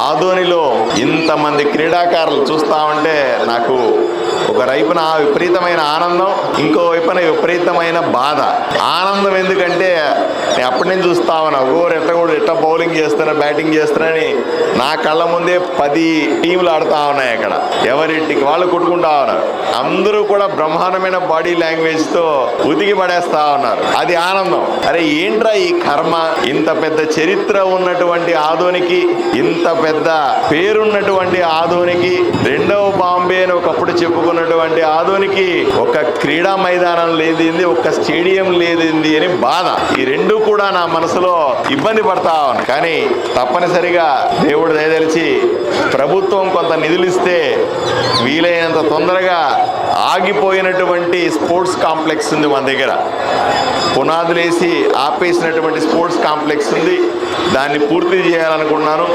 ఆదోనిలో ఇంతమంది క్రీడాకారులు చూస్తా ఉంటే నాకు ఒక వైపున విపరీతమైన ఆనందం, ఇంకో వైపున విపరీతమైన బాధ. ఆనందం ఎందుకంటే నేను అప్పటి నుంచి చూస్తా ఉన్నా, ఎట్ట బౌలింగ్ చేస్తున్నా, బ్యాటింగ్ చేస్తున్నారని నా కళ్ళ ముందే 10 టీంలు ఆడుతూ ఉన్నాయి. అక్కడ ఎవరింటికి వాళ్ళు కొట్టుకుంటా ఉన్నారు. అందరూ కూడా బ్రహ్మాండమైన బాడీ లాంగ్వేజ్తో ఉతికి పడేస్తా ఉన్నారు. అది ఆనందం. అరే ఏంట్రా ఈ కర్మ, ఇంత పెద్ద చరిత్ర ఉన్నటువంటి ఆదోనికి, ఇంత పెద్ద పేరున్నటువంటి ఆదోనికి, రెండవ బాంబే అని ఒకప్పుడు చెప్పుకున్నటువంటి ఆదోనికి ఒక క్రీడా మైదానం లేదింది, ఒక స్టేడియం లేదింది అని బాధ. ఈ రెండు కూడా నా మనసులో ఇబ్బంది పడతా ఉన్నాను. కానీ తప్పనిసరిగా దేవుడు దయదలిచి ప్రభుత్వం కొంత నిధులు ఇస్తే వీలైనంత తొందరగా ఆగిపోయినటువంటి స్పోర్ట్స్ కాంప్లెక్స్ ఉంది మన దగ్గర. పునాదులేసి ఆపేసినటువంటి స్పోర్ట్స్ కాంప్లెక్స్ ఉంది. దాన్ని పూర్తి చేయాలనుకున్నాను.